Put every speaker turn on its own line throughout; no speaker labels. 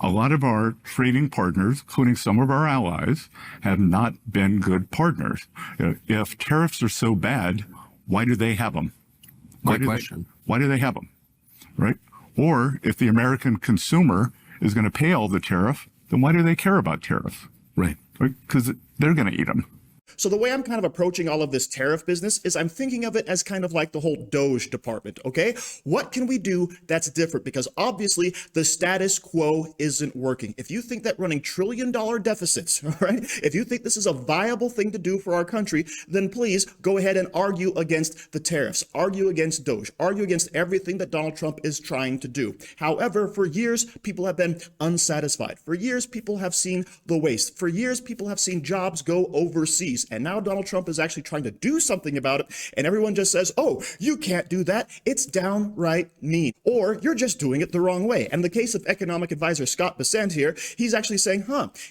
a lot of our trading partners, including some of our allies, have not been good partners. If tariffs are so bad, why do they have them? Why do they have them, right? Or if the American consumer is going to pay all the tariff, then why do they care about tariffs?
Right.
Because they're going to eat them.
So the way I'm kind of approaching all of this tariff business is I'm thinking of it as kind of like the whole Doge department, okay? What can we do that's different? Because obviously the status quo isn't working. If you think that running trillion-dollar deficits, all right, if you think this is a viable thing to do for our country, then please go ahead and argue against the tariffs, argue against Doge, argue against everything that Donald Trump is trying to do. However, for years, people have been unsatisfied. For years, people have seen the waste. For years, people have seen jobs go overseas. And now Donald Trump is actually trying to do something about it. And everyone just says, oh, you can't do that. It's downright mean. Or you're just doing it the wrong way. And in the case of economic advisor Scott Bessent here, he's actually saying,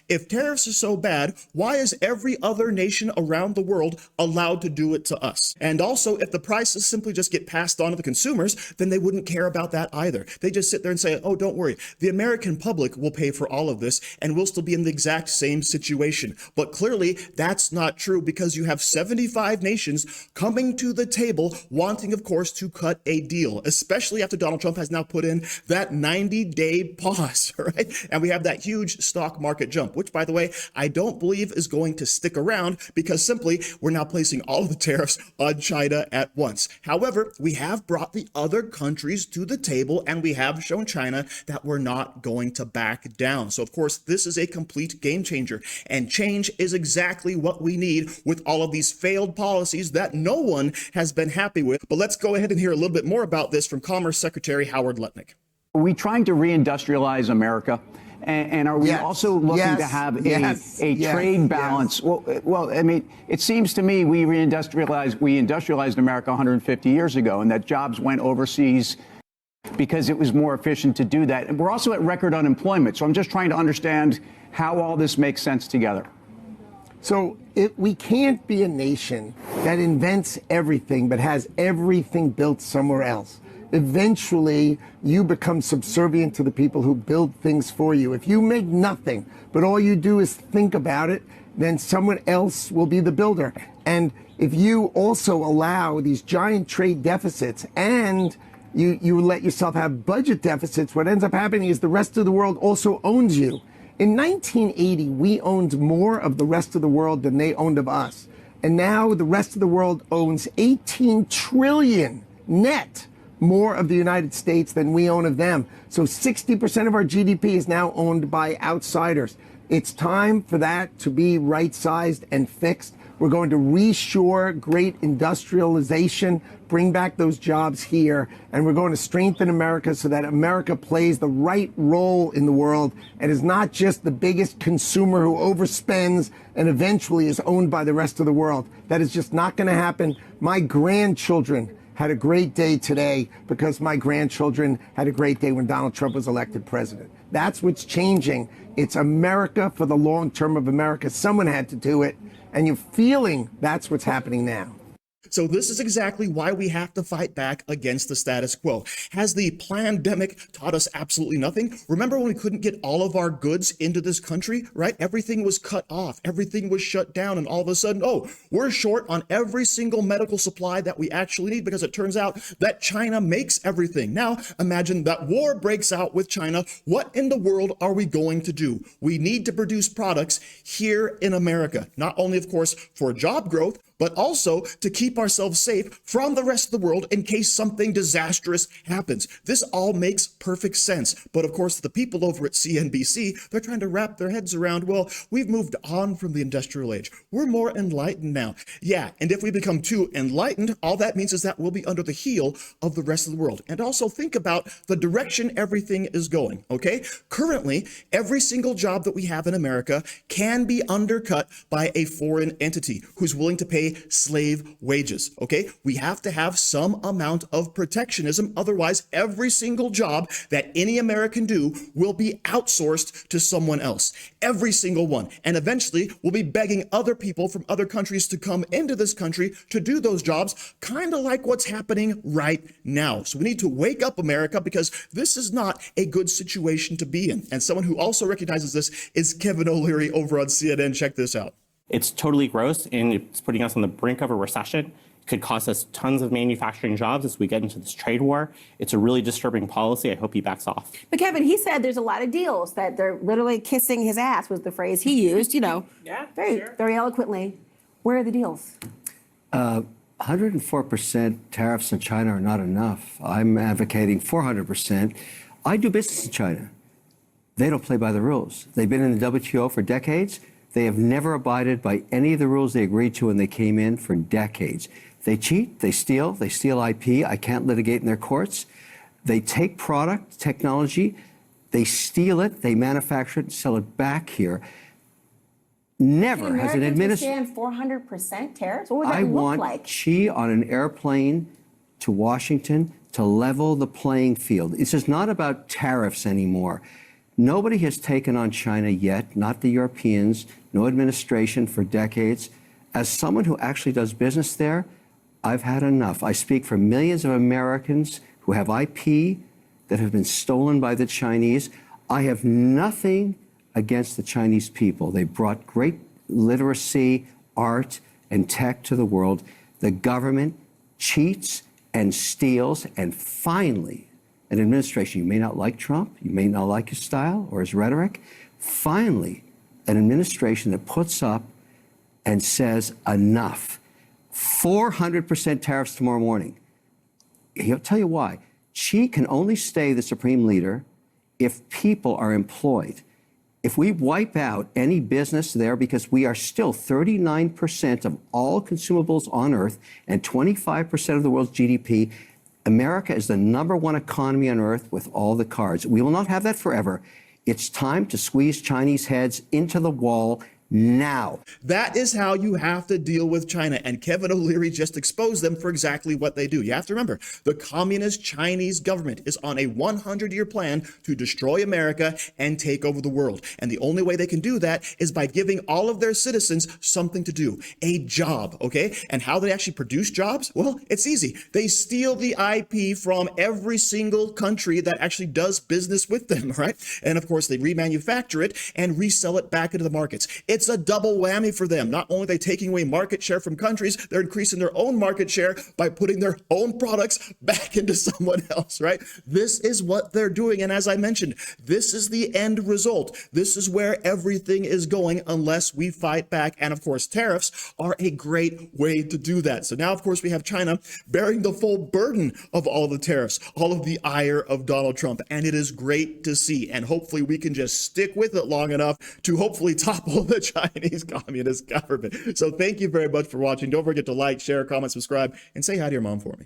if tariffs are so bad, why is every other nation around the world allowed to do it to us? And also, if the prices simply just get passed on to the consumers, then they wouldn't care about that either. They just sit there and say, oh, don't worry. The American public will pay for all of this and we'll still be in the exact same situation. But clearly, that's not true because you have 75 nations coming to the table wanting, of course, to cut a deal, especially after Donald Trump has now put in that 90-day pause, right? And we have that huge stock market jump, which, by the way, I don't believe is going to stick around because simply we're now placing all of the tariffs on China at once. However, we have brought the other countries to the table and we have shown China that we're not going to back down. So, of course, this is a complete game changer, and change is exactly what we need with all of these failed policies that no one has been happy with. But let's go ahead and hear a little bit more about this from Commerce Secretary Howard Lutnick.
Are we trying to reindustrialize America? And are we also looking to have a trade balance? Well, I mean, it seems to me we industrialized America 150 years ago, and that jobs went overseas because it was more efficient to do that. And we're also at record unemployment. So I'm just trying to understand how all this makes sense together.
So we can't be a nation that invents everything but has everything built somewhere else. Eventually, you become subservient to the people who build things for you. If you make nothing, but all you do is think about it, then someone else will be the builder. And if you also allow these giant trade deficits and you let yourself have budget deficits, what ends up happening is the rest of the world also owns you. In 1980, we owned more of the rest of the world than they owned of us. And now the rest of the world owns 18 trillion net more of the United States than we own of them. So 60% of our GDP is now owned by outsiders. It's time for that to be right-sized and fixed. We're going to reshore great industrialization, bring back those jobs here, and we're going to strengthen America so that America plays the right role in the world and is not just the biggest consumer who overspends and eventually is owned by the rest of the world. That is just not going to happen. My grandchildren had a great day today because my grandchildren had a great day when Donald Trump was elected president. That's what's changing. It's America for the long term of America. Someone had to do it. And you're feeling that's what's happening now.
So this is exactly why we have to fight back against the status quo. Has the pandemic taught us absolutely nothing? Remember when we couldn't get all of our goods into this country, right? Everything was cut off. Everything was shut down. And all of a sudden, oh, we're short on every single medical supply that we actually need because it turns out that China makes everything. Now, imagine that war breaks out with China. What in the world are we going to do? We need to produce products here in America, not only, of course, for job growth, but also to keep ourselves safe from the rest of the world in case something disastrous happens. This all makes perfect sense. But of course, the people over at CNBC, they're trying to wrap their heads around, well, we've moved on from the industrial age. We're more enlightened now. Yeah, and if we become too enlightened, all that means is that we'll be under the heel of the rest of the world. And also think about the direction everything is going, okay? Currently, every single job that we have in America can be undercut by a foreign entity who's willing to pay pay slave wages, okay? We have to have some amount of protectionism. Otherwise, every single job that any American do will be outsourced to someone else. Every single one. And eventually, we'll be begging other people from other countries to come into this country to do those jobs, kind of like what's happening right now. So we need to wake up, America, because this is not a good situation to be in. And someone who also recognizes this is Kevin O'Leary over on CNN. Check this out.
It's totally gross, and it's putting us on the brink of a recession. It could cost us tons of manufacturing jobs as we get into this trade war. It's a really disturbing policy. I hope he backs off.
But Kevin, he said there's a lot of deals that they're literally kissing his ass, was the phrase he used, very eloquently. Where are the deals?
104% tariffs on China are not enough. I'm advocating 400%. I do business in China. They don't play by the rules. They've been in the WTO for decades. They have never abided by any of the rules they agreed to when they came in for decades. They cheat, they steal IP. I can't litigate in their courts. They take product, technology, they steal it, they manufacture it and sell it back here. Never has an administration.
400% tariffs? What would that
I
look
want
like?
Xi on an airplane to Washington to level the playing field. This is not about tariffs anymore. Nobody has taken on China yet, not the Europeans, no administration for decades. As someone who actually does business there, I've had enough. I speak for millions of Americans who have IP that have been stolen by the Chinese. I have nothing against the Chinese people. They brought great literacy, art, and tech to the world. The government cheats and steals, and finally, an administration, you may not like Trump, you may not like his style or his rhetoric, finally, an administration that puts up and says enough. 400% tariffs tomorrow morning. He'll tell you why. Xi can only stay the supreme leader if people are employed. If we wipe out any business there, because we are still 39% of all consumables on Earth and 25% of the world's GDP, America is the #1 economy on Earth with all the cards. We will not have that forever. It's time to squeeze Chinese heads into the wall now.
That is how you have to deal with China. And Kevin O'Leary just exposed them for exactly what they do. You have to remember, the communist Chinese government is on a 100-year plan to destroy America and take over the world. And the only way they can do that is by giving all of their citizens something to do, a job, okay? And how they actually produce jobs? Well, it's easy. They steal the IP from every single country that actually does business with them, right? And of course, they remanufacture it and resell it back into the markets. It's a double whammy for them. Not only are they taking away market share from countries, they're increasing their own market share by putting their own products back into someone else, right? This is what they're doing. And as I mentioned, this is the end result. This is where everything is going unless we fight back. And of course, tariffs are a great way to do that. So now, of course, we have China bearing the full burden of all of the tariffs, all of the ire of Donald Trump. And it is great to see. And hopefully we can just stick with it long enough to hopefully topple the Chinese communist government. So thank you very much for watching. Don't forget to like, share, comment, subscribe, and say hi to your mom for me.